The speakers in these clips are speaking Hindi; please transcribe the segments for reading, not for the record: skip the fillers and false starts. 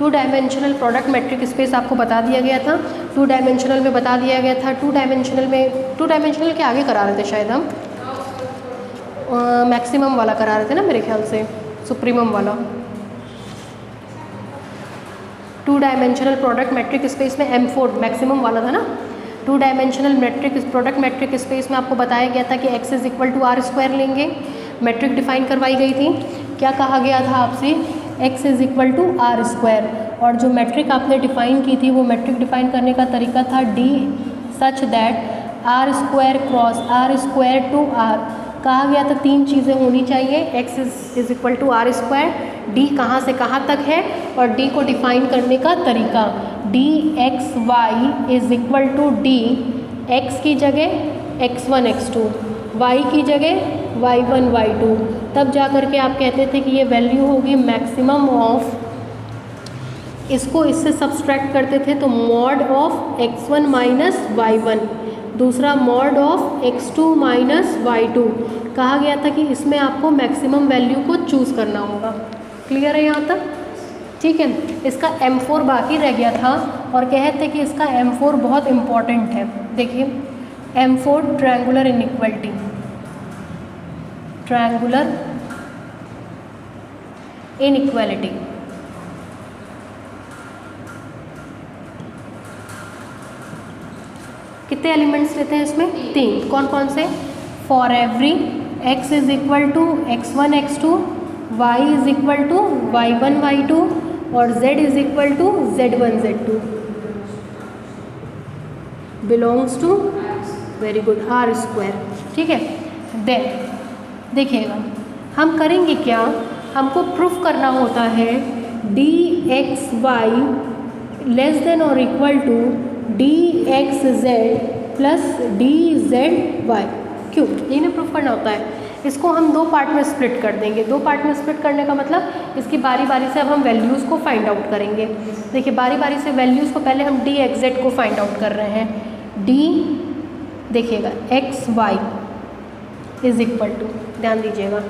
To dimensional product metric space आपको बता दिया गया था, टू डायमेंशनल में बता दिया गया था, टू डायमेंशनल के आगे करा रहे थे शायद हम मैक्सिमम वाला करा रहे थे ना मेरे ख्याल से, सुप्रीमम वाला। Two dimensional product metric space में M4 मैक्सिमम वाला था ना। Two dimensional product metric space में आपको बताया गया था कि x is equal to R square लेंगे, मैट्रिक डिफाइन करवाई गई थी। क्या कहा गया था आपसे, x is equal to R square, और जो मैट्रिक आपने डिफाइन की थी वो मैट्रिक डिफाइन करने का तरीका था d such that R square cross R square to R. कहा गया था तीन चीज़ें होनी चाहिए, x is equal to R square, d कहाँ से कहाँ तक है, और d को डिफाइन करने का तरीका d X Y is equal to d x की जगह x1 x2, y की जगह y1 y2। तब जा कर के आप कहते थे कि ये वैल्यू होगी मैक्सिमम ऑफ, इसको इससे सब्सट्रैक्ट करते थे तो mod of x1 minus y1, दूसरा mod of x2 minus y2। कहा गया था कि इसमें आपको मैक्सिमम वैल्यू को चूज़ करना होगा। क्लियर है यहाँ तक? ठीक है। इसका M4 बाकी रह गया था और कहते थे कि इसका M4 बहुत इम्पॉर्टेंट है। देखिए M4 triangular inequality, triangular inequality. कितने एलिमेंट्स लेते हैं इसमें? तीन। कौन कौन से? For every x is equal to x1 x2, y is equal to y1 y2 और z is equal to z1 z2 belongs to, very good, R square. ठीक है। देन देखिएगा हम करेंगे क्या, हमको प्रूफ करना होता है D x Y less than और equal to D x Z plus D Z Y. क्यों? इन्हें प्रूफ करना होता है। इसको हम दो पार्ट में स्प्लिट कर देंगे। दो पार्ट में स्प्लिट करने का मतलब इसकी बारी बारी से अब हम वैल्यूज़ को फाइंड आउट करेंगे। देखिए बारी बारी से वैल्यूज़ को पहले हम डी एक्स जेड को फाइंड आउट कर रहे हैं। डी देखिएगा X Y is equal to, ध्यान दीजिएगा,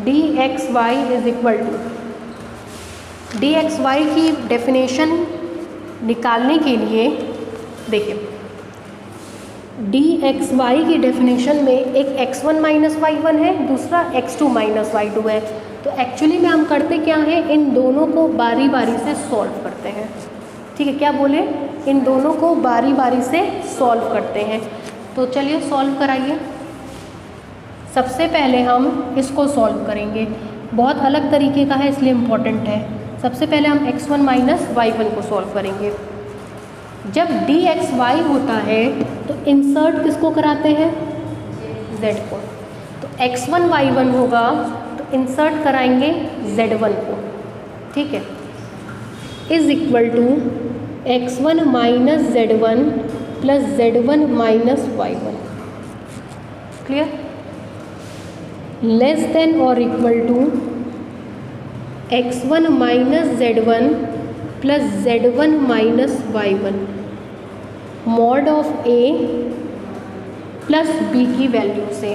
D x Y is equal to, D x Y की डेफिनेशन निकालने के लिए देखिए डी एक्स वाई की डेफिनेशन में एक x1 माइनस y1 है, दूसरा x2 माइनस y2 है। तो एक्चुअली में हम करते क्या हैं, इन दोनों को बारी बारी से सॉल्व करते हैं। ठीक है, क्या बोले, इन दोनों को बारी बारी से सॉल्व करते हैं। तो चलिए सॉल्व कराइए। सबसे पहले हम इसको सॉल्व करेंगे, बहुत अलग तरीके का है इसलिए इम्पॉर्टेंट है। सबसे पहले हम x1 माइनस y1 को सॉल्व करेंगे। जब डी एक्स वाई होता है तो इंसर्ट किसको कराते हैं, z को। तो x1 y1 होगा तो इंसर्ट कराएंगे z1 को। ठीक है, is equal to x1 minus z1 plus z1 minus y1। Clear? Less than और equal to x1 minus z1 plus z1 minus y1 mod of a plus b की वैल्यू से।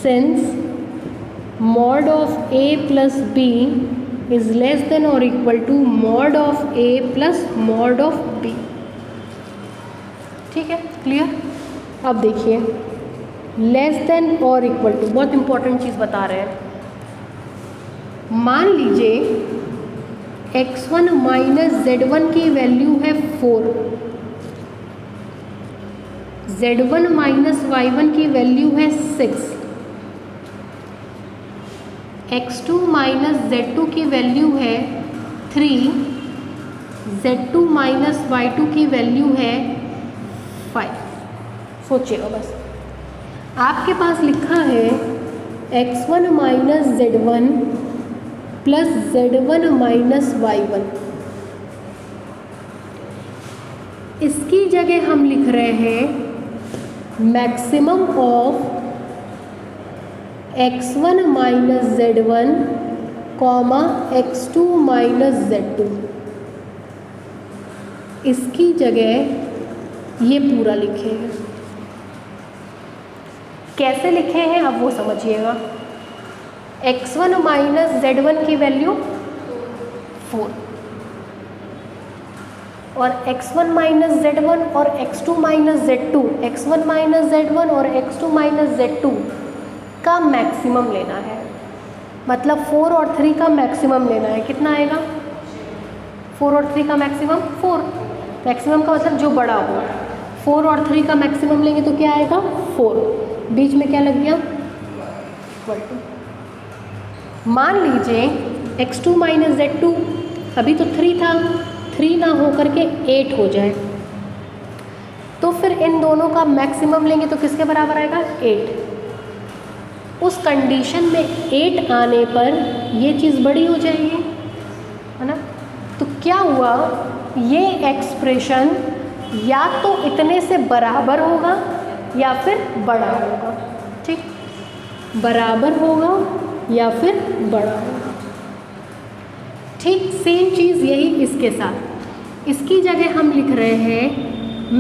Since mod of a plus b is less than और equal to mod of a plus mod of b। ठीक है, क्लियर? अब देखिए लेस देन और इक्वल टू, बहुत इंपॉर्टेंट चीज़ बता रहे हैं। मान लीजिए x1 माइनस z1 की वैल्यू है 4, z1 माइनस y1 की वैल्यू है 6, x2 माइनस z2 की वैल्यू है 3, z2 माइनस y2 की वैल्यू है 5। सोचिएगा बस, आपके पास लिखा है x1 minus z1 plus z1 minus y1। इसकी जगह हम लिख रहे हैं maximum of x1 minus z1 comma x2 minus z2। इसकी जगह ये पूरा लिखे हैं। कैसे लिखे हैं अब वो समझिएगा। x1 माइनस z1 की वैल्यू 4, और x1 माइनस z1 और x2 minus z2, x1 minus z1 और x2 माइनस z2 का मैक्सिमम लेना है। मतलब 4 और 3 का मैक्सिमम लेना है। कितना आएगा? 4 और 3 का मैक्सिमम 4। मैक्सिमम का मतलब जो बड़ा हो। 4 और 3 का मैक्सिमम लेंगे तो क्या आएगा? 4। बीच में क्या लग गया? 12। मान लीजिए x2 माइनस z2, अभी तो 3 था, 3 ना हो करके 8 हो जाए, तो फिर इन दोनों का मैक्सिमम लेंगे तो किसके बराबर आएगा? 8। उस कंडीशन में 8 आने पर ये चीज़ बड़ी हो जाएगी, है ना? तो क्या हुआ? ये एक्सप्रेशन या तो इतने से बराबर होगा या फिर बड़ा होगा। ठीक, बराबर होगा या फिर बड़ा होगा। ठीक सेम चीज़ यही इसके साथ। इसकी जगह हम लिख रहे हैं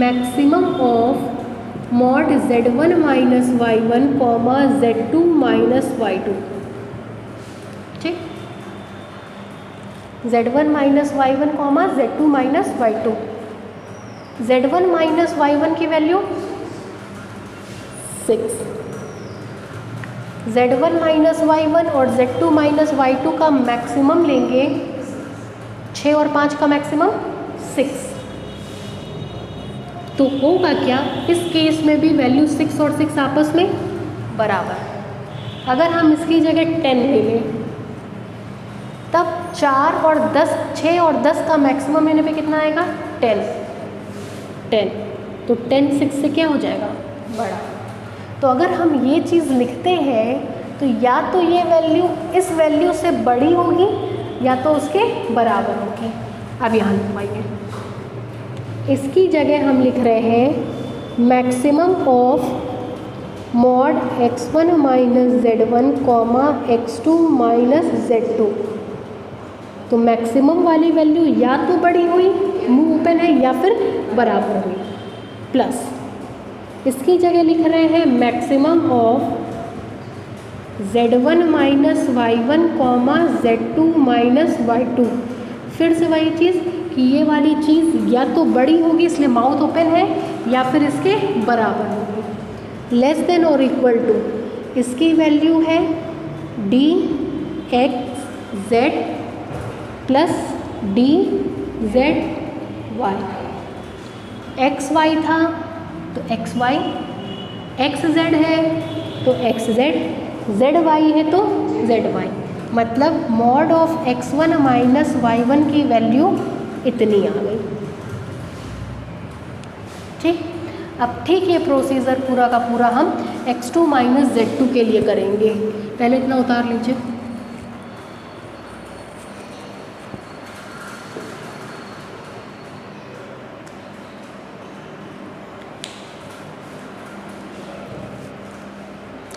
maximum of mod z1 minus y1 comma z2 minus y2। ठीक, z1 minus y1 comma z2 minus y2। z1 minus y1 की वैल्यू 6, z1 माइनस y1 और z2 माइनस y2 का मैक्सिमम लेंगे, 6 और 5 का मैक्सिमम 6। तो होगा क्या? इस केस में भी वैल्यू 6 और 6 आपस में बराबर। अगर हम इसकी जगह 10 ले लें, तब 4 और 10, 6 और 10 का मैक्सिमम लेने पे कितना आएगा? 10। तो 10 6 से क्या हो जाएगा? बड़ा। तो अगर हम ये चीज़ लिखते हैं तो या तो ये वैल्यू इस वैल्यू से बड़ी होगी या तो उसके बराबर होगी। अब यहाँ लिखवाइए, इसकी जगह हम लिख रहे हैं maximum of mod x1 minus z1 comma x2 minus z2। तो मैक्सिमम वाली वैल्यू या तो बड़ी हुई, मुंह ओपन है, या फिर बराबर हुई, प्लस इसकी जगह लिख रहे हैं maximum of z1 minus y1 comma z2 minus y2। फिर से वही चीज़ कि ये वाली चीज़ या तो बड़ी होगी इसलिए माउथ ओपन है, या फिर इसके बराबर होगी। लेस देन और इक्वल टू, इसकी वैल्यू है D x Z plus D Z Y. X Y था तो एक्स वाई, एक्स जेड है तो एक्स जेड, जेड वाई है तो जेड वाई। मतलब mod of x1 minus y1 की वैल्यू इतनी आ गई। ठीक, अब ठीक ये प्रोसीजर पूरा का पूरा हम x2 माइनस z2 के लिए करेंगे। पहले इतना उतार लीजिए।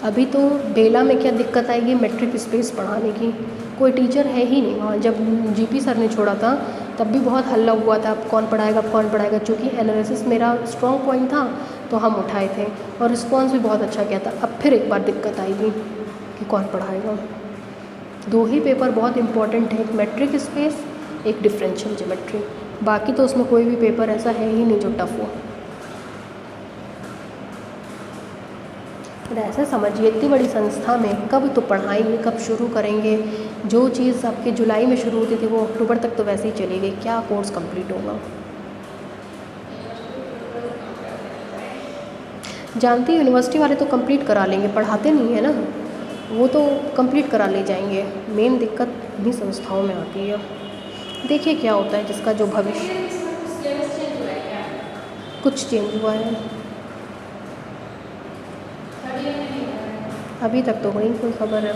अभी तो बेला में क्या दिक्कत आएगी मेट्रिक स्पेस पढ़ाने की, कोई टीचर है ही नहीं वहाँ। जब जीपी सर ने छोड़ा था तब भी बहुत हल्ला हुआ था, अब कौन पढ़ाएगा अब कौन पढ़ाएगा। चूँकि एनालिसिस मेरा स्ट्रॉन्ग पॉइंट था तो हम उठाए थे और रिस्पॉन्स भी बहुत अच्छा किया था। अब फिर एक बार दिक्कत आएगी कि कौन पढ़ाएगा। 2 ही पेपर बहुत इंपॉर्टेंट है, एक मेट्रिक स्पेस, एक डिफरेंशियल ज्योमेट्री। बाकी तो उसमें कोई भी पेपर ऐसा है ही नहीं जो टफ हो। ऐसे समझिए इतनी बड़ी संस्था में कब तो पढ़ाएंगे, कब शुरू करेंगे। जो चीज़ आपके जुलाई में शुरू होती थी वो अक्टूबर तक तो वैसे ही चली गई। क्या कोर्स कंप्लीट होगा? जानती यूनिवर्सिटी वाले तो कंप्लीट करा लेंगे, पढ़ाते नहीं है ना, वो तो कंप्लीट करा ले जाएंगे। मेन दिक्कत इन्हीं संस्थाओं में आती है। देखिए क्या होता है जिसका जो भविष्य। कुछ चेंज हुआ है, अभी तक तो नहीं कोई खबर है।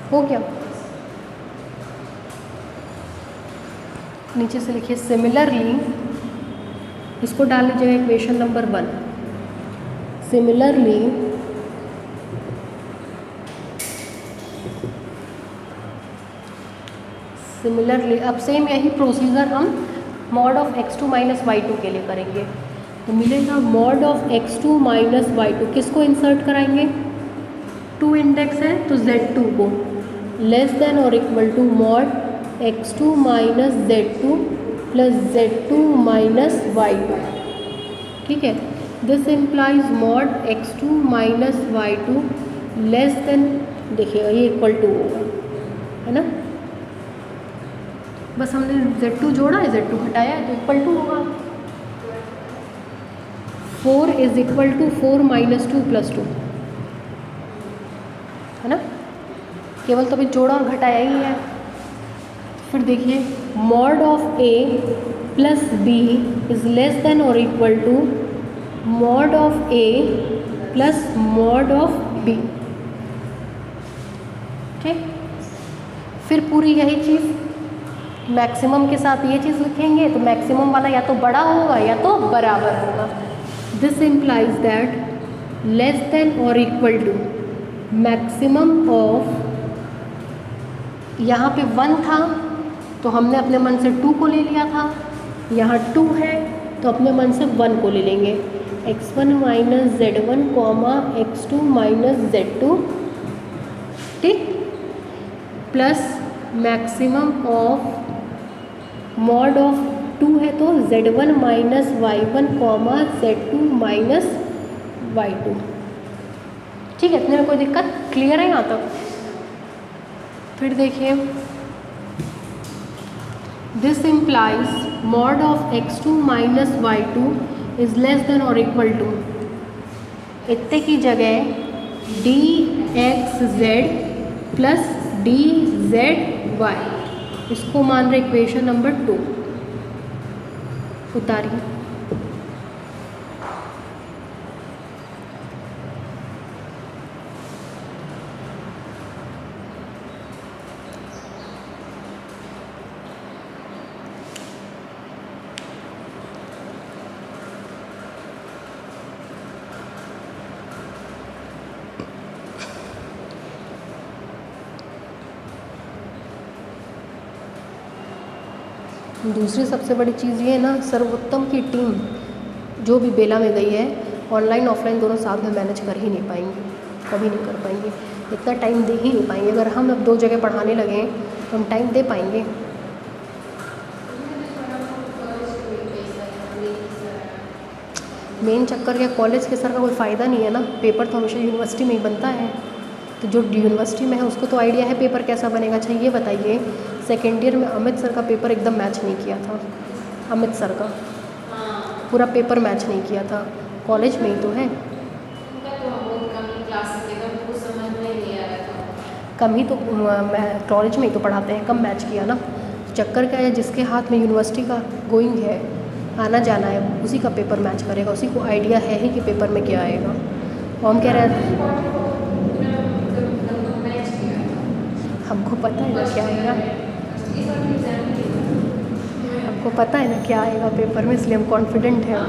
हो गया? नीचे से लिखिए सिमिलरली इसको डाल लीजिएगा इक्वेशन नंबर 1। सिमिलरली अब सेम यही प्रोसीजर हम mod of x2 minus y2 के लिए करेंगे। तो मिलेगा mod of x2 minus y2, किसको इंसर्ट कराएंगे? 2 इंडेक्स है तो z2 को, लेस देन और equal to mod x2 minus z2 plus z2 minus y2। ठीक है, this implies mod x2 minus y2 less than, देखिएगा ये इक्वल टू होगा, है ना। बस हमने z2 जोड़ा है, z2 हटाया है तो इक्वल टू होगा। 4 is equal to 4 minus 2 plus 2, है ना। केवल तो अभी जोड़ा और घटाया ही है। फिर देखिए mod of a plus b is less than और equal to mod of a plus mod of b। ठीक, फिर पूरी यही चीज़ मैक्सिमम के साथ ये चीज़ लिखेंगे, तो मैक्सिमम वाला या तो बड़ा होगा या तो बराबर होगा। This implies that less than और इक्वल टू मैक्सिमम ऑफ, यहाँ पे 1 था तो हमने अपने मन से 2 को ले लिया था, यहाँ 2 है तो अपने मन से 1 को ले लेंगे। x1 minus z1 comma x2 minus z2, ठीक, plus maximum of mod of 2 है तो z1 minus y1 comma z2 minus y2। ठीक है, इतने में कोई दिक्कत? क्लियर है यहाँ तक? फिर देखिए this implies mod of x2 minus y2 is less than और इक्वल टू, इतने की जगह dxz प्लस dzy, इसको मान रहे इक्वेशन नंबर 2। उतारिए, दूसरी सबसे बड़ी चीज़ ये है ना, सर्वोत्तम की टीम जो भी बेला में गई है, ऑनलाइन ऑफलाइन दोनों साथ में मैनेज कर ही नहीं पाएंगे, कभी नहीं कर पाएंगे, इतना टाइम दे ही नहीं पाएंगे। अगर हम अब 2 जगह पढ़ाने लगे तो हम टाइम दे पाएंगे? मेन चक्कर क्या, कॉलेज के सर का कोई फ़ायदा नहीं है ना, पेपर तो हमेशा यूनिवर्सिटी में ही बनता है। तो जो यूनिवर्सिटी में है उसको तो आइडिया है पेपर कैसा बनेगा। अच्छा ये बताइए, सेकेंड ईयर में अमित सर का पेपर एकदम मैच नहीं किया था, अमित सर का पूरा पेपर मैच नहीं किया था, कॉलेज में ही तो है। कम ही तो कॉलेज में ही तो पढ़ाते हैं, कम मैच किया ना। चक्कर क्या है, जिसके हाथ में यूनिवर्सिटी का गोइंग है, आना जाना है, उसी का पेपर मैच करेगा, उसी को आइडिया है ही कि पेपर में क्या आएगा। और हम कह रहे हैं हमको पता है ना क्या आएगा, हमको पता है ना क्या आएगा पेपर में, इसलिए हम कॉन्फिडेंट हैं।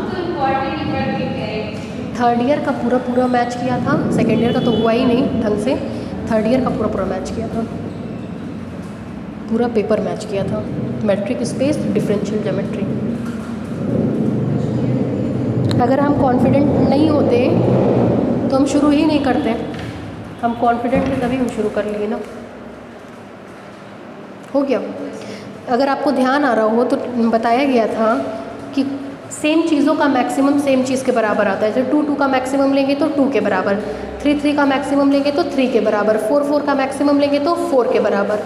3rd ईयर का पूरा मैच किया था, सेकेंड ईयर का तो हुआ ही नहीं ढंग से, 3rd ईयर का पूरा मैच किया था, पूरा पेपर मैच किया था, मैट्रिक स्पेस डिफरेंशियल ज्योमेट्री। अगर हम कॉन्फिडेंट नहीं होते तो हम शुरू ही नहीं करते, हम कॉन्फिडेंट थे तभी हम शुरू कर लिए ना। हो गया। अगर आपको ध्यान आ रहा हो तो बताया गया था कि सेम चीज़ों का मैक्सिमम सेम चीज़ के बराबर आता है। जैसे 2 का मैक्सिमम लेंगे तो 2 के बराबर, 3 का मैक्सिमम लेंगे तो 3 के बराबर, 4 का मैक्सिमम लेंगे तो 4 के बराबर।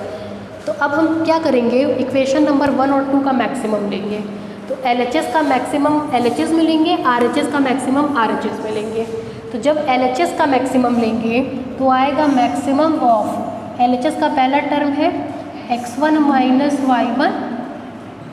तो अब हम क्या करेंगे, इक्वेशन नंबर 1 और 2 का मैक्सिमम लेंगे, तो LHS का मैक्सिमम LHS में लेंगे, RHS का मैक्सिमम RHS में लेंगे। तो जब LHS का मैक्सिमम लेंगे तो आएगा मैक्सिमम ऑफ, LHS का पहला टर्म है x1 माइनस y1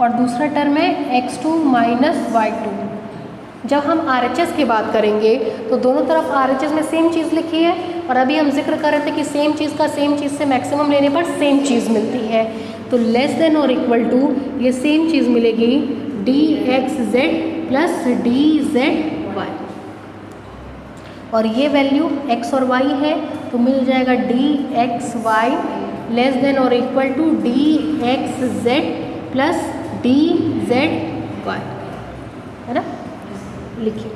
और दूसरा टर्म है x2 माइनस y2। जब हम RHS की बात करेंगे तो दोनों तरफ RHS में सेम चीज़ लिखी है, और अभी हम जिक्र कर रहे थे कि सेम चीज़ का सेम चीज़ से मैक्सिमम लेने पर सेम चीज़ मिलती है। तो लेस देन और इक्वल टू ये सेम चीज़ मिलेगी dxz प्लस dzy, और ये वैल्यू x और y है तो मिल जाएगा dxy लेस देन और equal to dxz plus dzy, है ना। लिखिए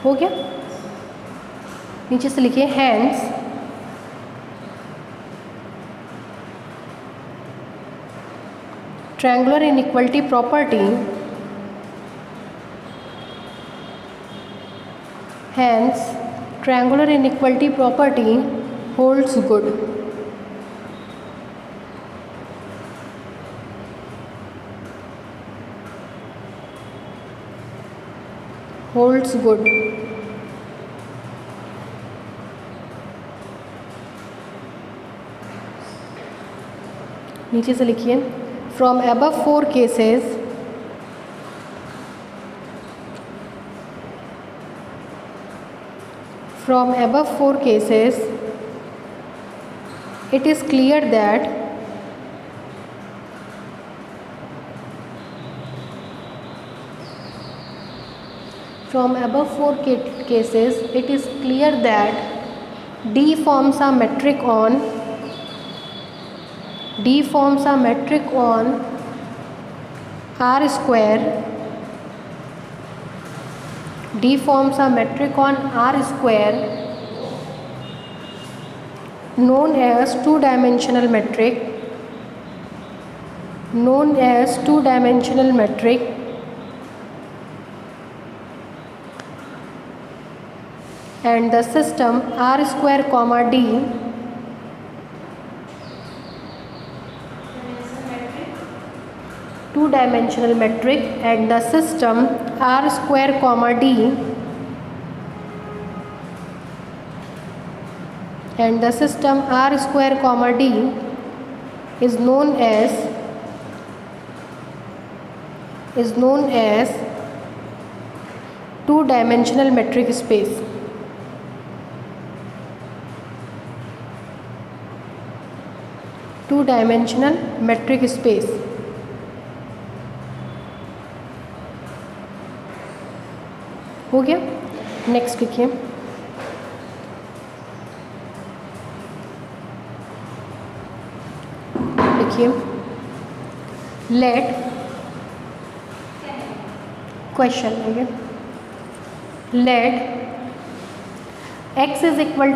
हो गया। नीचे से लिखिए hence triangular inequality property, hence triangular inequality property holds good. Holds good. नीचे से लिखिए from above 4 cases it is clear that D forms a metric on R square. D forms a metric on R square known as two-dimensional metric, and the system R square comma D two-dimensional metric and the system R square comma D is known as two-dimensional metric space. Two-dimensional metric space. हो गया। नेक्स्ट लिखिए let question let x is equal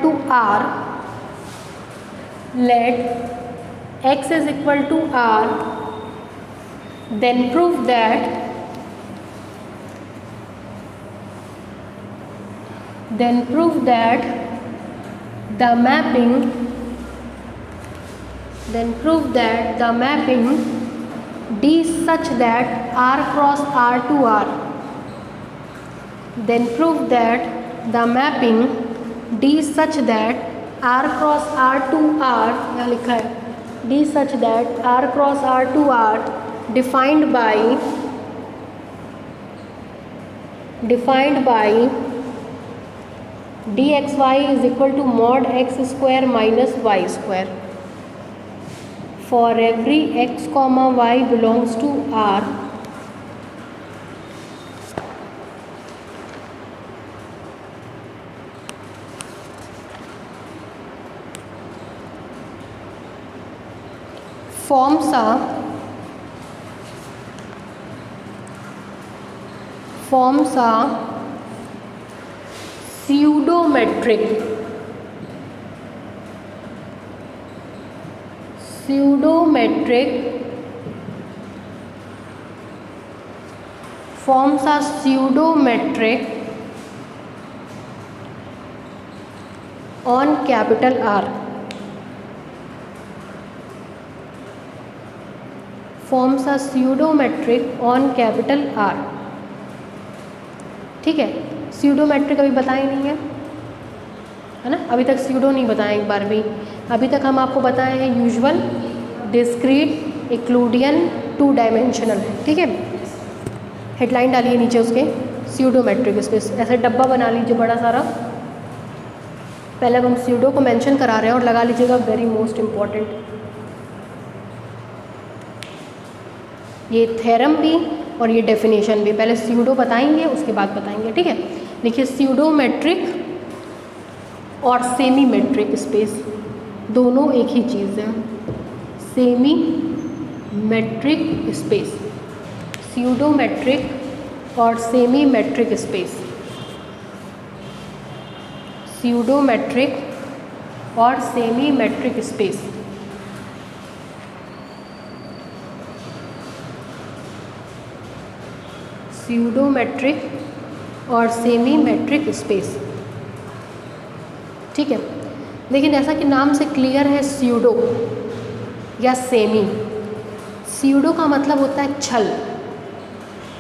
to r, then prove that the mapping D such that R cross R to R, then prove that the mapping D such that R cross R to R, यहाँ लिखा है D such that R cross R to R defined by dxy is equal to mod x square minus y square for every x comma y belongs to R. Forms a pseudometric forms are pseudometric on capital R. Forms are pseudometric on capital R. ठीक है, pseudometric अभी बताए नहीं है ना, अभी तक pseudo नहीं बताया एक बार भी। अभी तक हम आपको बताए हैं यूजुअल, डिस्क्रीट, यूक्लिडियन, 2 डायमेंशनल। ठीक है, हेडलाइन डालिए नीचे उसके, pseudometric स्पेस, ऐसे डब्बा बना लीजिए बड़ा सारा। पहले अब हम pseudo को मेंशन करा रहे हैं और लगा लीजिएगा वेरी मोस्ट इम्पॉर्टेंट। ये थ्योरम भी और ये डेफिनेशन भी, पहले pseudo बताएंगे उसके बाद बताएंगे। ठीक है, देखिए pseudometric और सेमी मेट्रिक स्पेस दोनों एक ही चीज़ है। सेमी मेट्रिक स्पेस, pseudometric और सेमी मेट्रिक स्पेस, pseudometric और सेमी मेट्रिक स्पेस। pseudometric और सेमी मेट्रिक स्पेस। ठीक है, लेकिन ऐसा कि नाम से क्लियर है pseudo या सेमी। pseudo का मतलब होता है छल,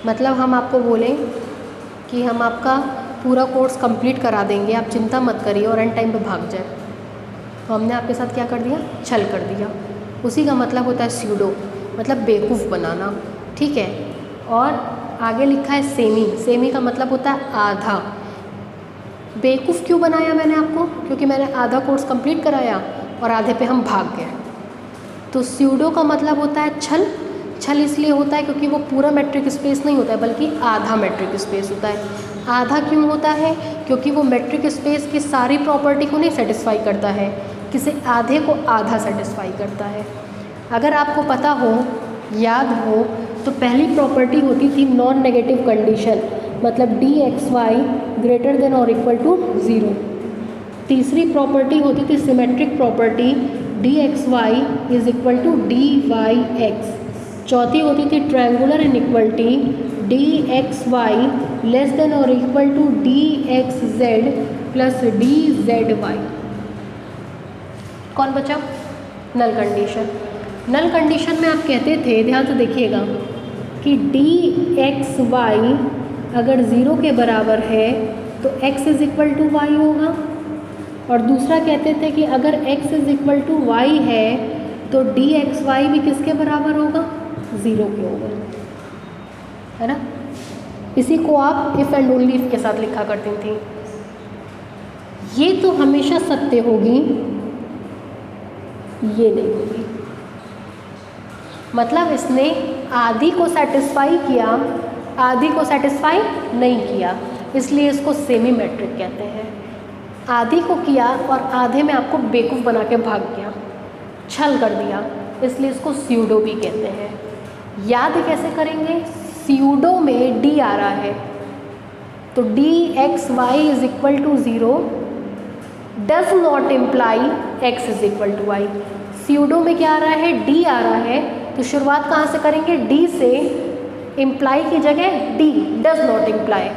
मतलब हम आपको बोलें कि हम आपका पूरा कोर्स कंप्लीट करा देंगे, आप चिंता मत करिए, और एंड टाइम पे भाग जाए, तो हमने आपके साथ क्या कर दिया, छल कर दिया। उसी का मतलब होता है pseudo, मतलब बेवकूफ़ बनाना। ठीक है, और आगे लिखा है सेमी। सेमी का मतलब होता है आधा। बेवकूफ़ क्यों बनाया मैंने आपको, क्योंकि मैंने आधा कोर्स कंप्लीट कराया और आधे पे हम भाग गए। तो pseudo का मतलब होता है छल। छल इसलिए होता है क्योंकि वो पूरा मेट्रिक स्पेस नहीं होता है, बल्कि आधा मेट्रिक स्पेस होता है। आधा क्यों होता है, क्योंकि वो मेट्रिक स्पेस की सारी प्रॉपर्टी को नहीं सेटिस्फाई करता है, किसी आधे को आधा सेटिस्फाई करता है। अगर आपको पता हो, याद हो, तो पहली प्रॉपर्टी होती थी नॉन नेगेटिव कंडीशन, मतलब dxy ग्रेटर देन और इक्वल टू 0। तीसरी प्रॉपर्टी होती थी symmetric property, dxy is equal to dyx। चौथी होती थी triangular inequality, dxy less than और equal to dxz plus dzy। कौन बचा, नल कंडीशन। नल कंडीशन में आप कहते थे, ध्यान से देखिएगा, कि dxy अगर 0 के बराबर है तो x is equal to Y होगा, और दूसरा कहते थे कि अगर x is equal to Y है तो dxy भी किसके बराबर होगा, 0 के होगा, है ना। इसी को आप इफ़ एंड ओनली इफ के साथ लिखा करती थी। ये तो हमेशा सत्य होगी, ये नहीं होगी। मतलब इसने आधी को सेटिस्फाई किया, आधी को सेटिस्फाई नहीं किया, इसलिए इसको सेमी मैट्रिक कहते हैं। आधी को किया और आधे में आपको बेवकूफ़ बना के भाग गया, छल कर दिया, इसलिए इसको स्यूडो भी कहते हैं। याद कैसे करेंगे, स्यूडो में डी आ रहा है तो dxy is equal to 0 does not imply x is equal to y. Pseudo में क्या आ रहा है, d आ रहा है, तो शुरुआत कहाँ से करेंगे, d से। इम्प्लाई की जगह d, does not imply.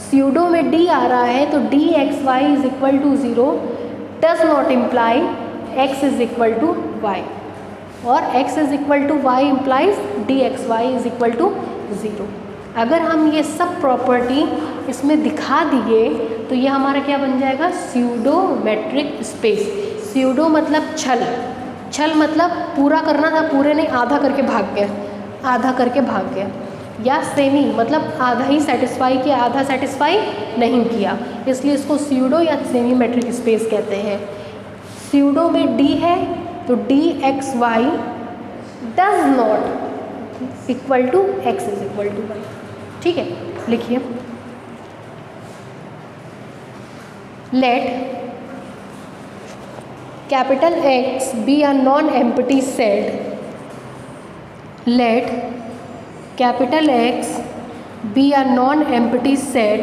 Pseudo में d आ रहा है तो dxy is equal to 0 does not imply x is equal to y, और x is equal to y implies dxy is equal to 0। अगर हम ये सब प्रॉपर्टी इसमें दिखा दिए तो ये हमारा क्या बन जाएगा, स्यूडो मैट्रिक स्पेस। स्यूडो मतलब छल, छल मतलब पूरा करना था, पूरे नहीं आधा करके भाग गया, आधा करके भाग गया। या सेमी मतलब आधा ही सेटिस्फाई किया, आधा सेटिस्फाई नहीं किया, इसलिए इसको स्यूडो या सेमी मैट्रिक स्पेस कहते हैं। स्यूडो में d है तो dxy does not equal to x is equal to y. ठीक है, लिखिए, let capital X be a non empty set, let capital X be a non empty set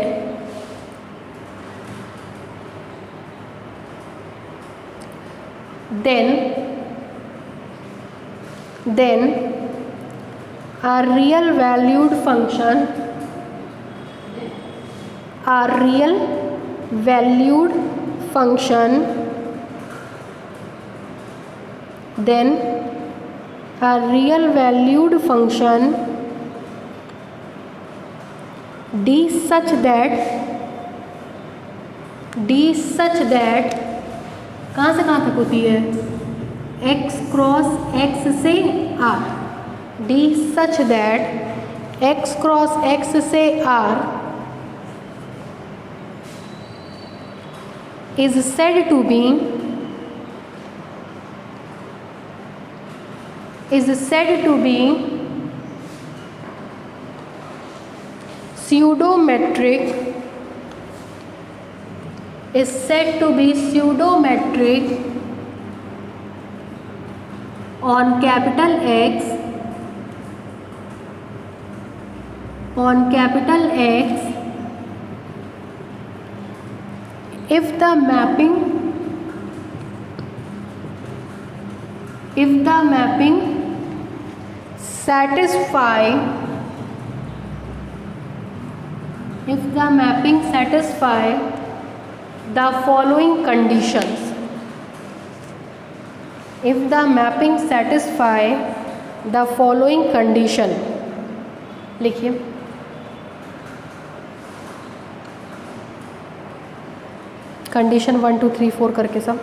then a real valued function d such that कहाँ से कहाँ तक होती है, x क्रॉस x से r, d such that x cross x से r is said to be pseudometric on capital X if the mapping satisfy the following conditions. लिखिए, कंडीशन 1 2 3 4 करके सब।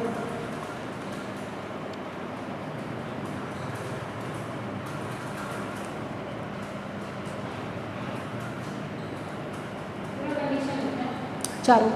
चारों।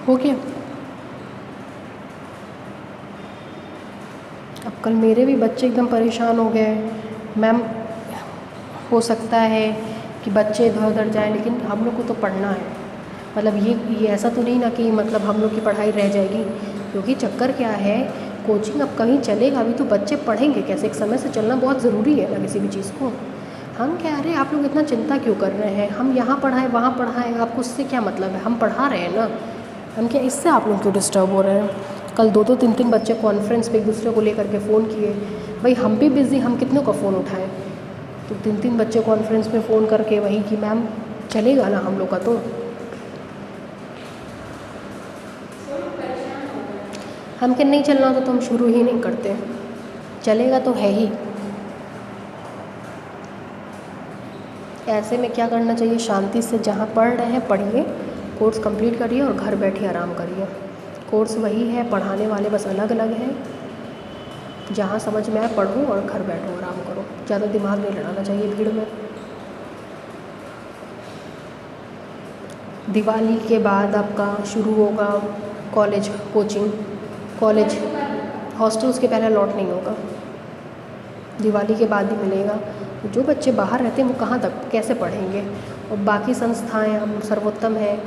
हो गया। अब कल मेरे भी बच्चे एकदम परेशान हो गए, मैम हो सकता है कि बच्चे इधर उधर जाएं, लेकिन हम लोग को तो पढ़ना है। मतलब ये ऐसा तो नहीं ना कि मतलब हम लोग की पढ़ाई रह जाएगी, क्योंकि चक्कर क्या है, कोचिंग अब कहीं चलेगा भी तो बच्चे पढ़ेंगे कैसे। एक समय से चलना बहुत ज़रूरी है ना किसी भी चीज़ को। हम कह रहे हैं आप लोग इतना चिंता क्यों कर रहे हैं, हम यहाँ पढ़ाएं वहाँ पढ़ाएं, आपको उससे क्या मतलब है, हम पढ़ा रहे हैं ना, हम क्या इससे आप लोग क्यों डिस्टर्ब हो रहे हैं। कल 2 2 3 3 बच्चे कॉन्फ्रेंस पे एक दूसरे को लेकर के फ़ोन किए, भाई हम भी बिज़ी, हम कितनों का फ़ोन उठाएं। तो 3 3 बच्चे कॉन्फ्रेंस पे फ़ोन करके वही कि मैम चलेगा ना हम लोग का, तो हम क्या नहीं चलना होता तो हम शुरू ही नहीं करते, चलेगा तो है ही। ऐसे में क्या करना चाहिए, शांति से जहाँ पढ़ रहे हैं पढ़िए, कोर्स कंप्लीट करिए और घर बैठे आराम करिए। कोर्स वही है, पढ़ाने वाले बस अलग अलग हैं। जहाँ समझ में आए पढ़ो और घर बैठो आराम करो, ज़्यादा दिमाग नहीं लड़ाना चाहिए भीड़ में। दिवाली के बाद आपका शुरू होगा कॉलेज कोचिंग, कॉलेज हॉस्टल उसके पहले अलॉट नहीं होगा, दिवाली के बाद ही मिलेगा। जो बच्चे बाहर रहते हैं वो कहाँ तक कैसे पढ़ेंगे। और बाकी संस्थाएं, हम सर्वोत्तम है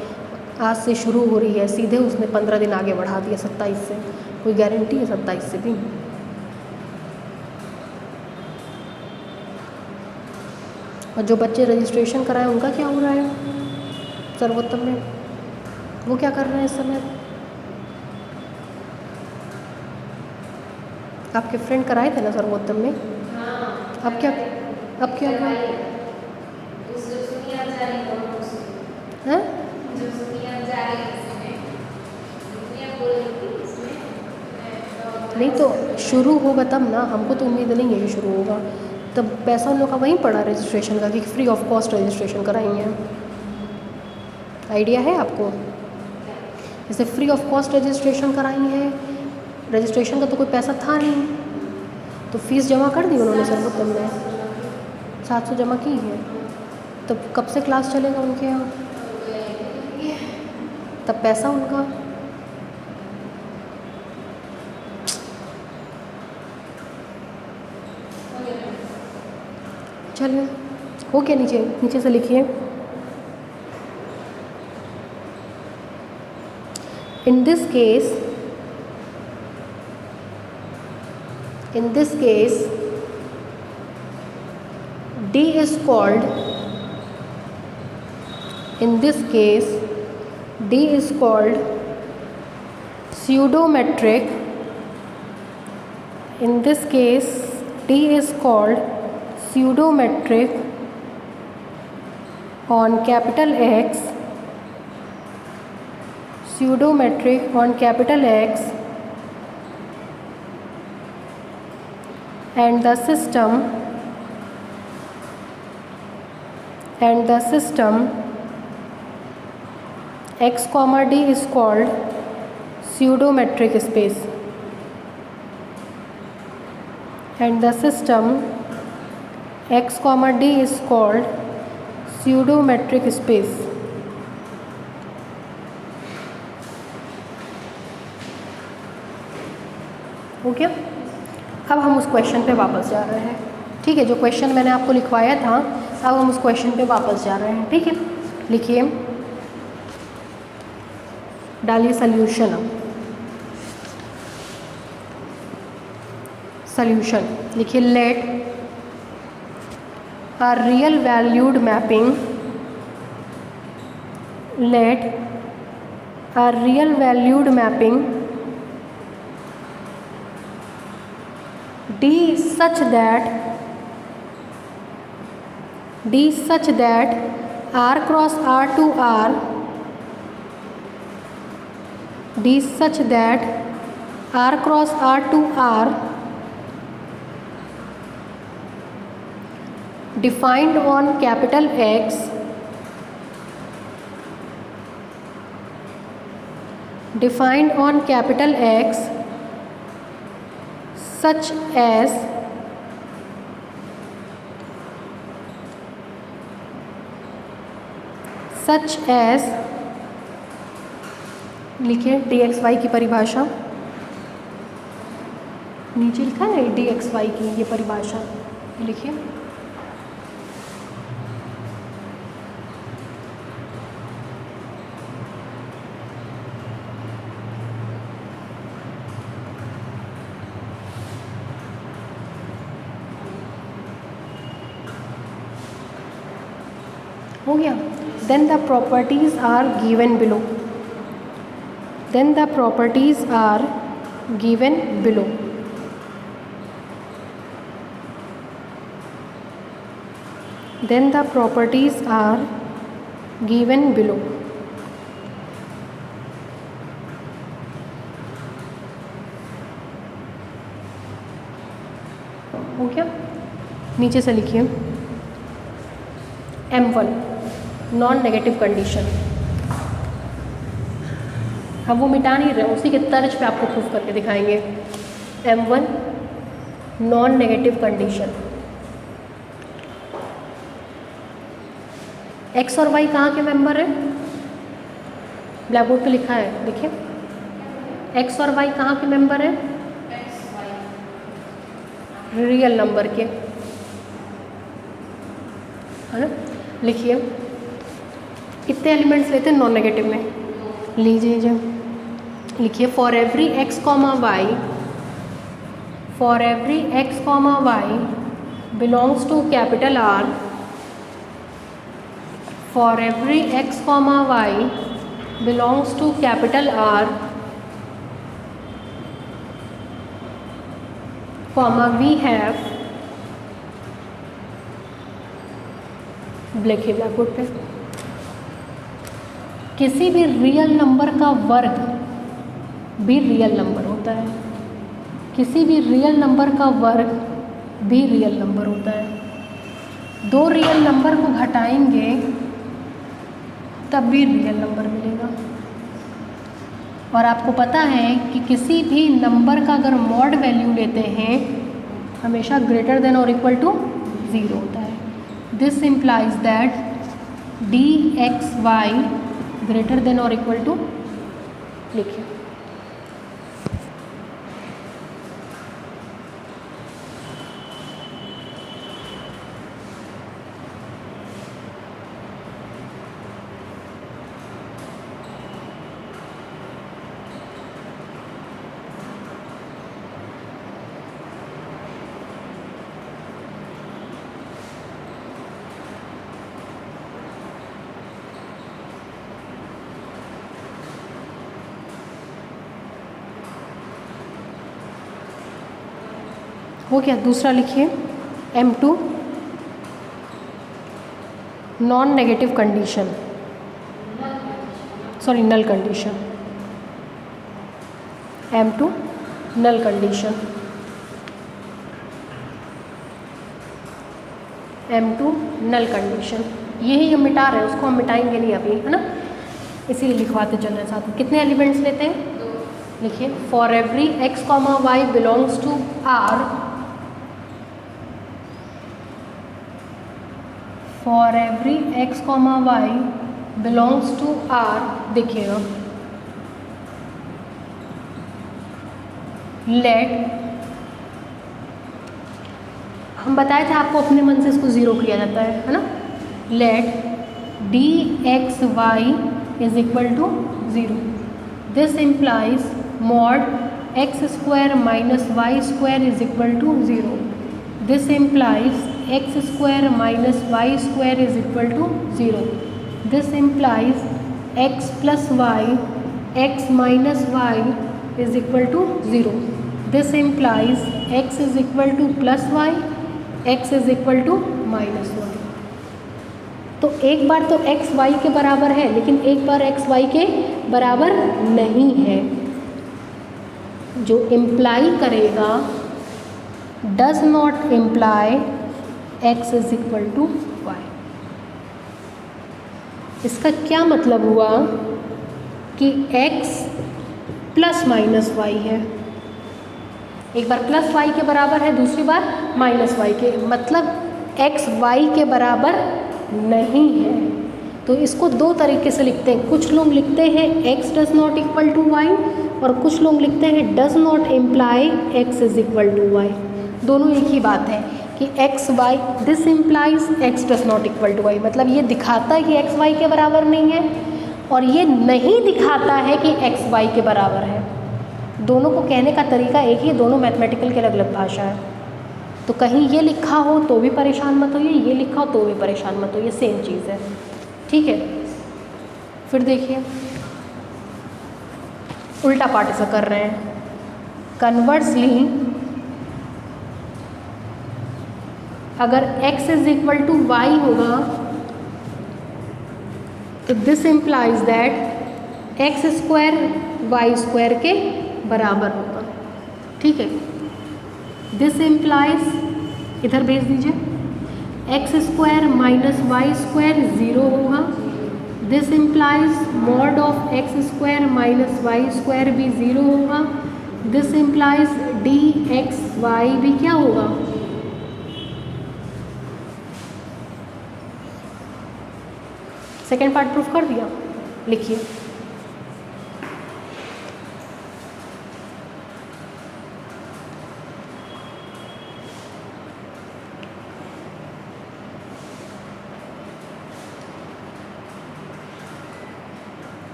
आज से शुरू हो रही है, सीधे उसने 15 दिन आगे बढ़ा दिया 27 से, कोई गारंटी है 27 से भी। और जो बच्चे रजिस्ट्रेशन कराएं उनका क्या हो रहा है सर्वोत्तम में, वो क्या कर रहे हैं इस समय। आपके फ्रेंड कराए थे ना सर्वोत्तम में, अब क्या हुआ है? नहीं तो शुरू होगा तब ना, हमको तो उम्मीद नहीं है कि शुरू होगा। तब पैसा उन लोग का वहीं पड़ा रजिस्ट्रेशन का कि फ्री ऑफ कॉस्ट रजिस्ट्रेशन कराएंगे। आइडिया है आपको, जैसे फ्री ऑफ कॉस्ट रजिस्ट्रेशन कराई है, रजिस्ट्रेशन का तो कोई पैसा था नहीं, तो फीस जमा कर दी उन्होंने सर्वोत्तम ने, 700 जमा की है। तब कब से क्लास चलेगा उनके यहाँ, तब पैसा उनका। चलिए हो गया, नीचे से लिखिए। In this case, D is called pseudometric. In this case, D is called pseudometric on capital X. Pseudometric on capital X, and the system X comma D is called pseudometric space, and the system X comma D is called pseudometric space. Okay, अब हम उस क्वेश्चन पे वापस जा रहे हैं। ठीक है, जो क्वेश्चन मैंने आपको लिखवाया था, अब हम उस क्वेश्चन पे वापस जा रहे हैं। ठीक है, लिखिए, डालिए सॉल्यूशन। लिखिए, late a real valued mapping D such that R cross R to R defined on capital X such as लिखिए dxy की परिभाषा, नीचे लिखा है ना dxy की ये परिभाषा, लिखिए। हो गया। Then the properties are given below. हो गया, नीचे से लिखिए M1 नॉन नेगेटिव कंडीशन। हम वो मिटा नहीं रहे, उसी के तर्ज पे आपको प्रूफ करके दिखाएंगे। M1 non negative condition. X और वाई कहाँ के मेंबर है, ब्लैक बोर्ड पे लिखा है, देखिए। एक्स और वाई कहाँ के मेंबर है, रियल नंबर के, है ना। लिखिए, कितने एलिमेंट्स लेते हैं नॉन नेगेटिव में, लीजिए। लिखिए, for every x comma y belongs to capital R, for every x comma y belongs to capital R, comma we have, लिखिए ब्लैक बोर्ड पे, किसी भी रियल नंबर का वर्ग भी रियल नंबर होता है, किसी भी रियल नंबर का वर्ग भी रियल नंबर होता है। दो रियल नंबर को घटाएंगे तब भी रियल नंबर मिलेगा। और आपको पता है कि किसी भी नंबर का अगर मॉड वैल्यू लेते हैं हमेशा ग्रेटर देन और इक्वल टू 0 होता है। This implies that dxy greater than और इक्वल टू, लिखिए हो गया। दूसरा लिखिए M2 non negative condition, sorry null condition, M2 null condition, M2 null condition. यही हम मिटा रहे हैं, उसको हम मिटाएंगे नहीं अभी, है ना, इसीलिए लिखवाते चल रहे हैं साथ में। कितने एलिमेंट्स लेते हैं, लिखिए for every x, y belongs to R, for every x, y belongs to R, देखिएगा लेट, हम बताए थे आपको अपने मन से इसको ज़ीरो किया जाता है ना, let dxy is equal to 0। This implies mod x square minus Y square is equal to 0। This implies x square minus Y square is equal to 0। This implies x plus y x minus y is equal to 0। This implies x is equal to plus y x is equal to minus y. तो एक बार तो x y के बराबर है, लेकिन एक बार x y के बराबर नहीं है। जो इम्प्लाई करेगा does not imply x is equal to y. इसका क्या मतलब हुआ कि x प्लस माइनस वाई है, एक बार प्लस वाई के बराबर है, दूसरी बार माइनस वाई के, मतलब x वाई के बराबर नहीं है। तो इसको दो तरीके से लिखते हैं, कुछ लोग लिखते हैं x does not equal to y और कुछ लोग लिखते हैं does not imply x is equal to y. दोनों एक ही बात है कि x y, this implies x does not equal to y, मतलब ये दिखाता है कि x वाई के बराबर नहीं है और ये नहीं दिखाता है कि x वाई के बराबर है। दोनों को कहने का तरीका एक ही, दोनों मैथमेटिकल की अलग अलग भाषा है। तो कहीं ये लिखा हो तो भी परेशान मत होइए, ये लिखा हो तो भी परेशान मत होइए, सेम चीज़ है, ठीक है। फिर देखिए उल्टा पार्ट ऐसा कर रहे हैं, कन्वर्सली अगर x is equal to Y होगा तो this implies that x square y square के बराबर होगा, ठीक है। दिस इम्प्लाइज, इधर भेज दीजिए, x square minus Y square 0 होगा। This implies mod of x square minus Y square भी 0 होगा। दिस इम्प्लाइज dxy भी क्या होगा, सेकेंड पार्ट प्रूफ कर दिया, लिखिए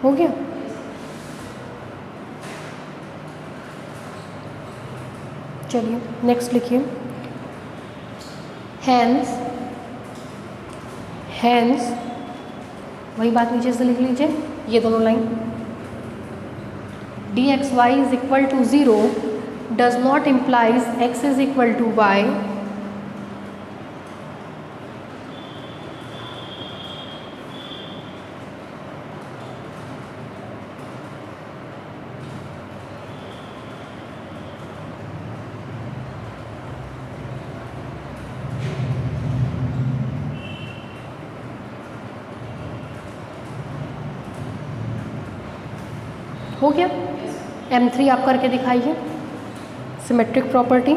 हो गया। चलिए नेक्स्ट लिखिए, हैंस वही बात नीचे से लिख लीजिए, ये दोनों line, dxy is equal to 0 does not implies x is equal to y हो गया। M3 आप करके दिखाइए, सिमेट्रिक प्रॉपर्टी।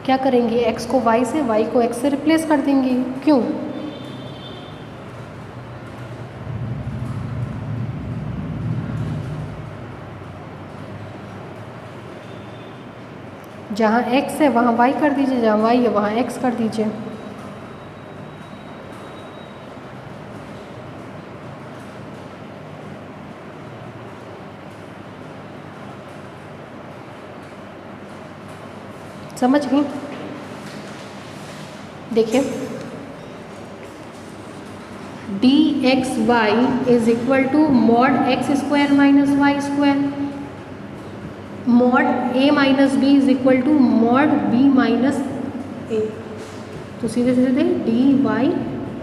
क्या करेंगे, x को y से, y को x से रिप्लेस कर देंगे। क्यों? जहाँ x है वहाँ y कर दीजिए, जहाँ y है वहाँ x कर दीजिए। समझ गई? देखिए, dxy is equal to mod x square minus Y square, mod a minus B is equal to mod b minus A. तो सीधे सीधे dy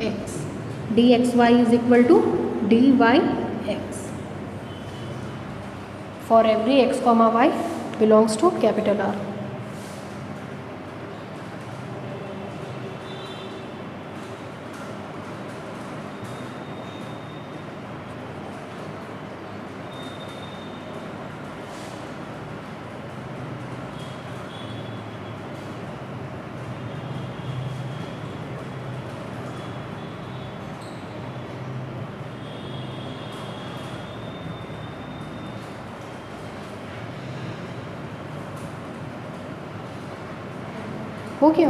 x, dxy is equal to dy x for every x comma y belongs to capital R। हो गया।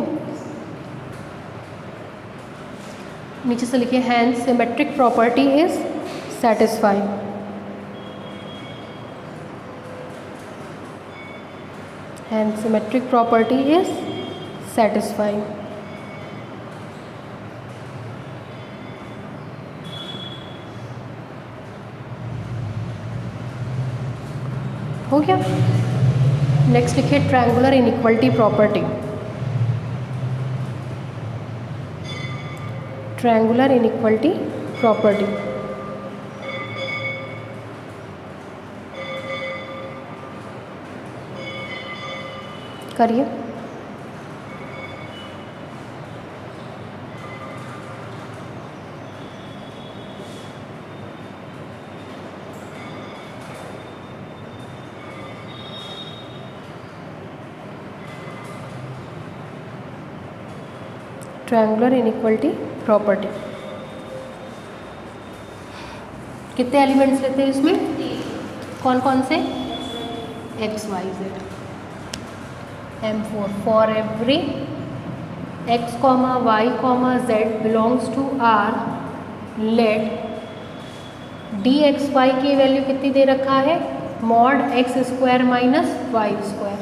नीचे से लिखिए, hence symmetric property is satisfied. Hence symmetric property is satisfied. हो गया। नेक्स्ट लिखिए, triangular inequality property. Triangular inequality property करिए। ट्रायंगुलर इनइक्वालिटी प्रॉपर्टी, कितने एलिमेंट्स लेते हैं इसमें? कौन कौन से? x y z। M4 for every x comma y comma z belongs to R, let dxy की वैल्यू कितनी दे रखा है? Mod x square minus Y square.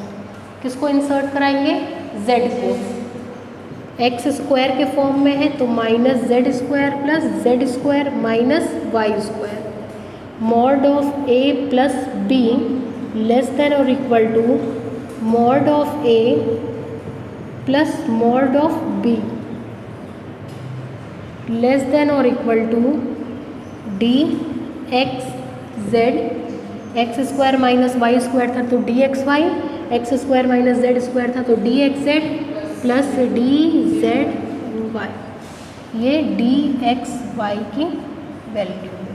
किसको इंसर्ट कराएंगे? z को। एक्स स्क्वायर के फॉर्म में है तो minus Z square plus Z square minus Y square. Mod of A plus B less than और equal to mod of A plus mod of B less than और equal to D x z. X square minus Y square था तो d x y, x square minus Z square था तो d x Z plus dz y, ये dxy की वैल्यू है।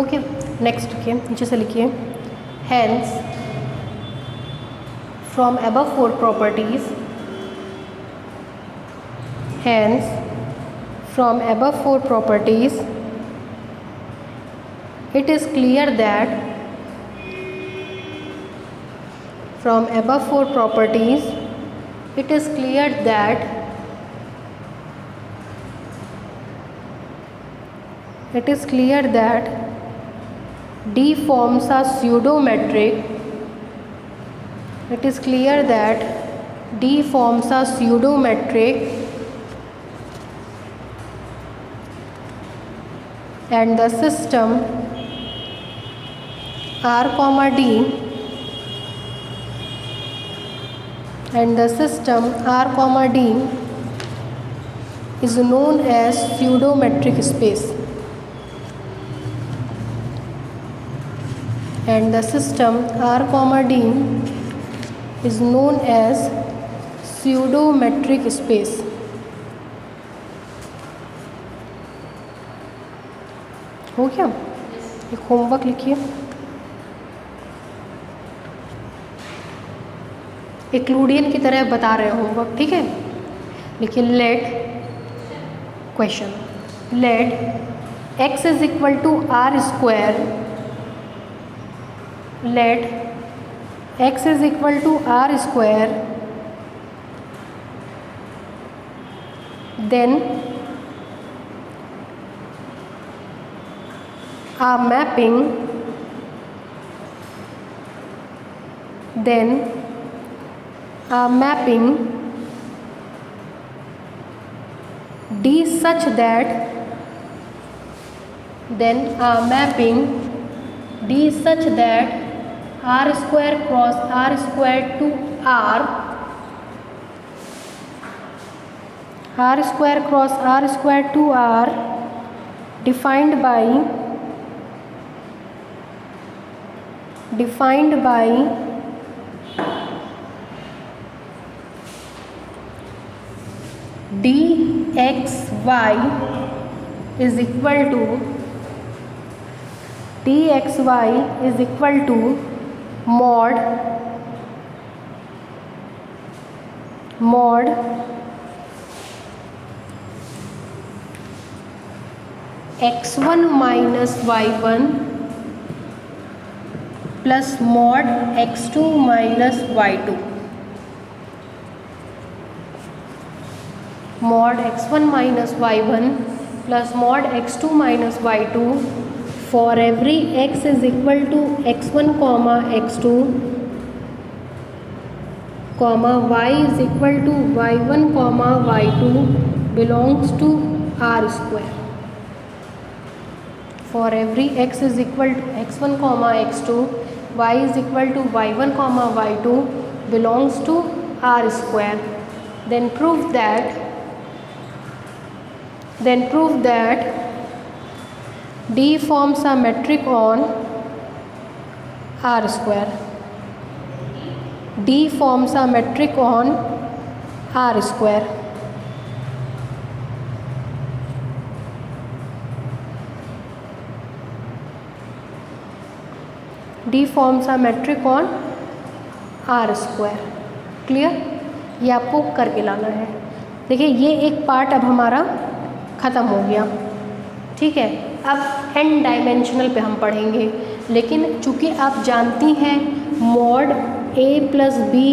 ओके, नेक्स्ट के नीचे से लिखिए, hence from above four properties, hence from above four properties it is clear that from above four properties it is clear that D forms a pseudometric, it is clear that D forms a pseudometric and the system R comma D and the system R comma D is known as pseudometric space, and the system R comma D is known as pseudometric space. हो गया? एक होमवर्क लिखिए, एक्लूडियन की तरह बता रहे हैं होमवर्क, ठीक है? लिखिए, let question, let x is equal to R square, let x is equal to R square, then a mapping, then a mapping D such that, then a mapping D such that R square cross R square to R square cross R square to R defined by dxy is equal to mod x1 minus y1 plus mod x2 minus y2, mod x1 minus y1 plus mod x2 minus y2 for every x is equal to x1 comma x2 comma y is equal to y1 comma y2 belongs to R square. For every x is equal to x1 comma x2, y is equal to y1 comma y2 belongs to R square, then prove that D forms a metric on R square. D forms a metric on R square. D forms a metric on R square. Clear? ये आपको करके लाना है। देखिए ये एक पार्ट अब हमारा ख़त्म हो गया, ठीक है। अब n डायमेंशनल पे हम पढ़ेंगे, लेकिन चूँकि आप जानती हैं mod a plus B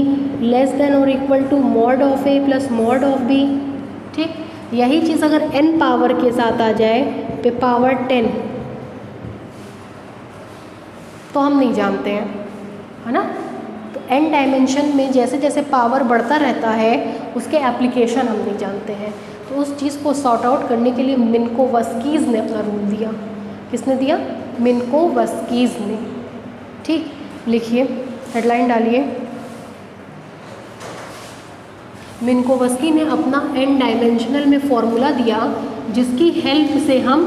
less than और equal to mod of a plus mod of b, ठीक। यही चीज़ अगर n पावर के साथ आ जाए पे पावर 10 तो हम नहीं जानते हैं, है ना। तो n डायमेंशन में जैसे जैसे पावर बढ़ता रहता है उसके एप्लीकेशन हम नहीं जानते हैं। तो उस चीज़ को सॉर्ट आउट करने के लिए मिन्कोवस्कीज़ ने अपना रूल दिया। किसने दिया? मिन्कोवस्कीज़ ने, ठीक। लिखिए, हेडलाइन डालिए। मिन्कोवस्की ने अपना n डायमेंशनल में फॉर्मूला दिया जिसकी हेल्प से हम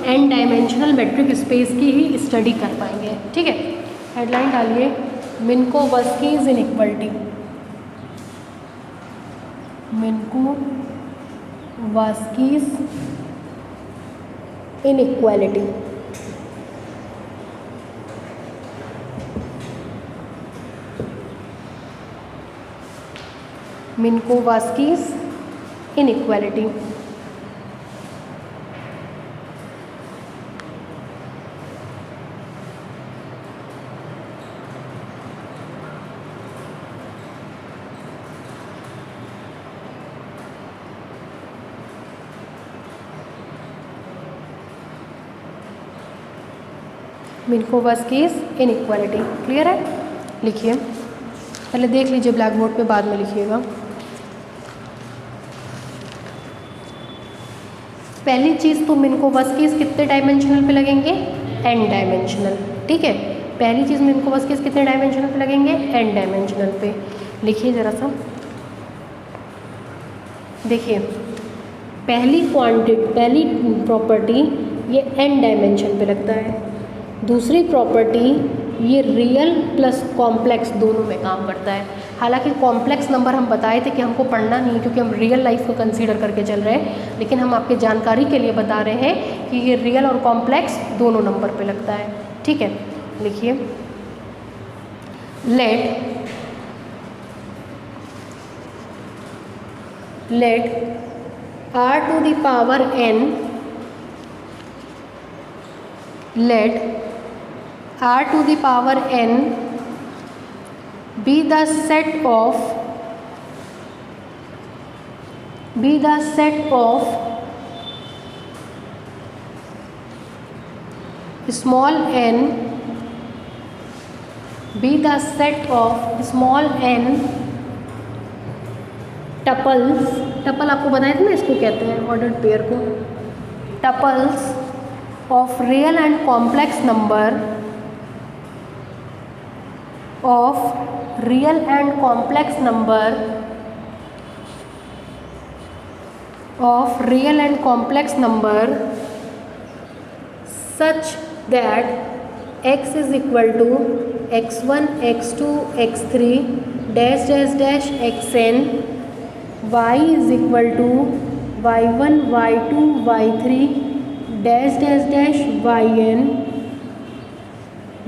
n डायमेंशनल मेट्रिक स्पेस की ही स्टडी कर पाएंगे, ठीक है। हेडलाइन डालिए, Minkowski's inequality. Minkowski's inequality. Minkowski's inequality. Minkowski's inequality. Clear है? लिखिए, पहले देख लीजिए ब्लैक बोर्ड पे, बाद में लिखिएगा। पहली चीज़ तो मिन्कोवस्कीज़ कितने डायमेंशनल पे लगेंगे? n डायमेंशनल, ठीक है। पहली चीज़ मिन्कोवस्कीज़ कितने डायमेंशनल पे लगेंगे? n डायमेंशनल पे। लिखिए ज़रा सा, देखिए पहली प्रॉपर्टी ये n डायमेंशन पे लगता है। दूसरी प्रॉपर्टी ये रियल प्लस कॉम्प्लेक्स दोनों में काम करता है। हालांकि कॉम्प्लेक्स नंबर हम बताए थे कि हमको पढ़ना नहीं क्योंकि हम रियल लाइफ को कंसीडर करके चल रहे हैं, लेकिन हम आपके जानकारी के लिए बता रहे हैं कि ये रियल और कॉम्प्लेक्स दोनों नंबर पे लगता है, ठीक है। लिखिए, late r to the power n, let r to the power n be the set of small n, be the set of small n tuples. Tuple आपको बताए थे ना, इसको कहते हैं ऑर्डर्ड पेयर को। Tuples of real and complex number such that x is equal to x1 x2 x3 dash dash dash xn, y is equal to y1 y2 y3 dash dash dash yn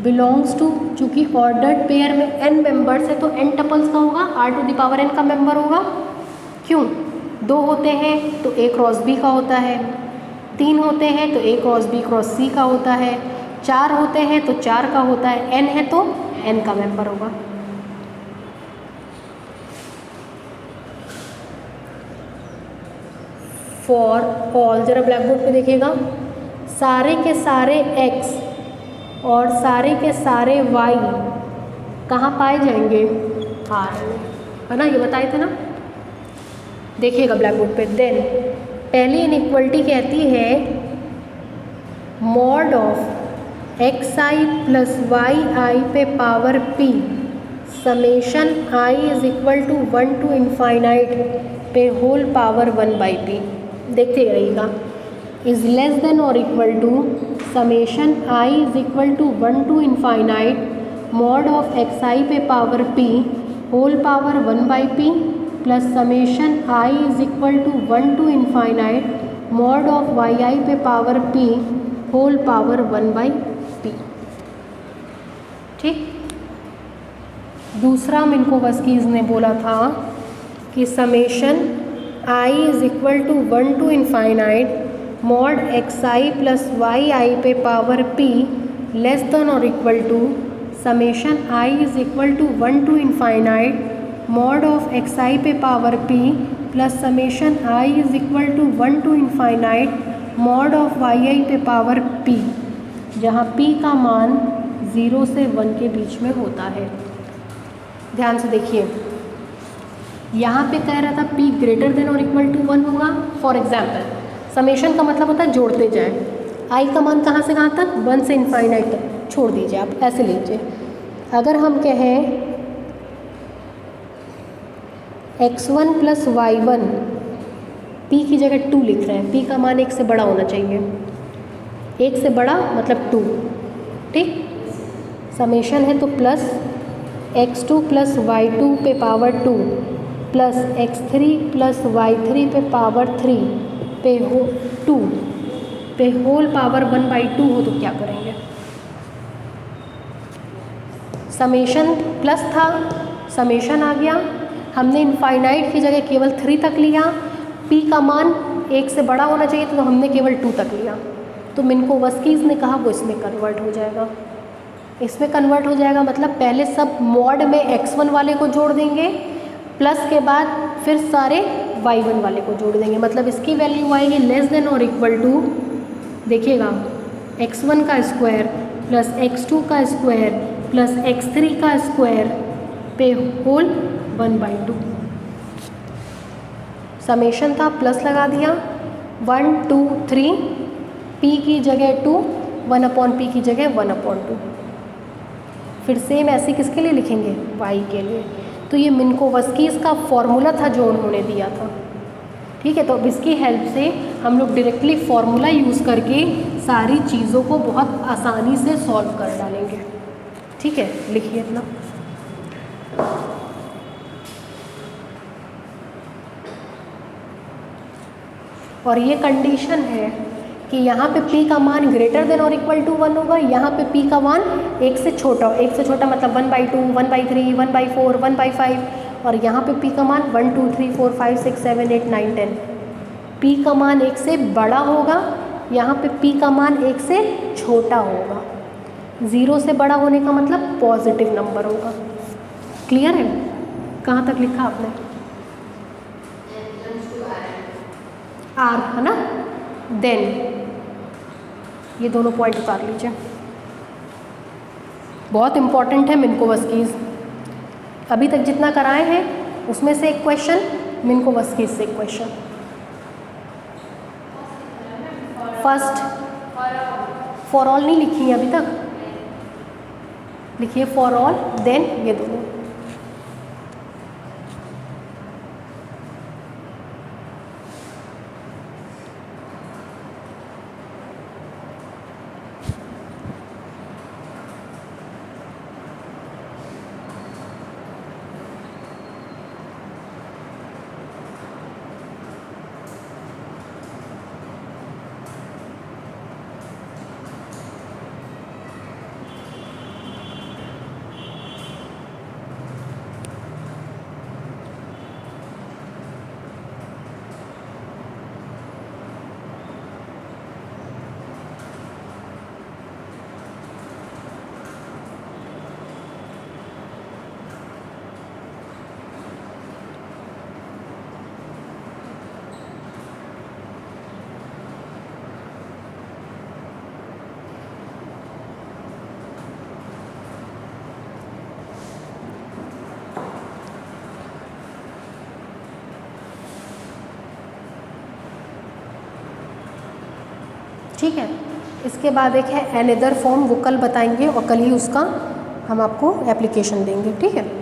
belongs to. चूँकि ऑर्डर्ड पेयर में n मेंबर्स है तो n टपल्स का होगा, r to the power n का मेंबर होगा। क्यों? 2 होते हैं तो a क्रॉस b का होता है, 3 होते हैं तो a cross b cross c का होता है, 4 होते हैं तो 4 का होता है, n है तो n का मेंबर होगा। फॉर ऑल, जरा ब्लैक बोर्ड पे देखिएगा, सारे के सारे x और सारे के सारे y कहाँ पाए जाएंगे? R में, है ना, ये बताए थे ना। देखिएगा ब्लैक बोर्ड पे, देन पहली इनइक्वलिटी कहती है mod of X I plus Y I पे power P summation I is equal to 1 to infinite पे होल पावर 1 बाई पी। देखते रहिएगा, इज लेस देन और equal to summation I is equal to 1 to infinite mod of X I पे power P whole power 1 by P plus summation I is equal to 1 to infinite mod of Y I पे power P whole power 1 by P. ठीक। दूसरा मिन्कोवस्कीज ने बोला था कि summation I is equal to 1 to infinite mod X I plus Y I पे पावर पी लेस देन और equal to summation I is equal to 1 to infinite mod of X I पे power P plus summation I is equal to 1 to infinite mod of Y I पे पावर पी, जहाँ पी का मान 0 से 1 के बीच में होता है। ध्यान से देखिए, यहाँ पे कह रहा था p ग्रेटर देन और इक्वल टू 1 होगा। फॉर एग्जाम्पल समेशन का मतलब होता है जोड़ते जाएं, i का मान कहाँ से कहाँ तक, 1 से इनफाइनाइट तक छोड़ दीजिए, आप ऐसे लीजिए। अगर हम कहें x1 प्लस y1, p की जगह 2 लिख रहे हैं, p का मान 1 से बड़ा होना चाहिए, 1 से बड़ा मतलब 2। ठीक। समेशन है तो प्लस x2 प्लस y2 पे power 2 plus x3 plus y3 पे पावर 3 पे 2 पे होल पावर 1 बाई 2 हो तो क्या करेंगे। समेशन प्लस था, समेशन आ गया, हमने इनफाइनाइट की जगह केवल 3 तक लिया, p का मान 1 से बड़ा होना चाहिए तो हमने केवल 2 तक लिया, तो मिन्कोवस्कीज ने कहा वो इसमें कन्वर्ट हो जाएगा। इसमें कन्वर्ट हो जाएगा मतलब पहले सब मॉड में x1 वाले को जोड़ देंगे, प्लस के बाद फिर सारे y1 वाले को जोड़ देंगे, मतलब इसकी वैल्यू आएगी लेस देन और इक्वल टू, देखिएगा x1 का स्क्वायर प्लस x2 का स्क्वायर प्लस x3 का स्क्वायर पे होल 1 बाई 2। समेशन था, प्लस लगा दिया, 1 2 3, p की जगह 2, 1 अपॉन p की जगह 1 अपॉन 2। फिर सेम ऐसे किसके लिए लिखेंगे, y के लिए। तो ये मिन्कोवस्कीज का फॉर्मूला था जो उन्होंने दिया था। ठीक है, तो अब इसकी हेल्प से हम लोग डायरेक्टली फॉर्मूला यूज़ करके सारी चीज़ों को बहुत आसानी से सॉल्व कर डालेंगे। ठीक है, लिखिए अपना। और ये कंडीशन है कि यहाँ पे p का मान ग्रेटर देन और इक्वल टू 1 होगा, यहाँ पे p का मान 1 से छोटा, 1 से छोटा मतलब 1 बाई 2, 1 बाई 3, 1 बाई 4, 1 बाई 5, और यहाँ पे p का मान 1 2 3 4 5 6 7 8 9 10। p का मान 1 से बड़ा होगा, यहाँ पे p का मान 1 से छोटा होगा। 0 से बड़ा होने का मतलब पॉजिटिव नंबर होगा। क्लियर है? कहाँ तक लिखा आपने? r है ना। देन ये दोनों पॉइंट उतार लीजिए, बहुत इंपॉर्टेंट है मिन्कोवस्कीज। अभी तक जितना कराए हैं उसमें से एक क्वेश्चन, मिन्कोवस्कीज से एक क्वेश्चन। फर्स्ट फॉर ऑल नहीं लिखी है अभी तक, लिखिए फॉर ऑल, देन ये दोनों। ठीक है। इसके बाद एक है अनदर फॉर्म, वो कल बताएंगे और कल ही उसका हम आपको एप्लीकेशन देंगे, ठीक है।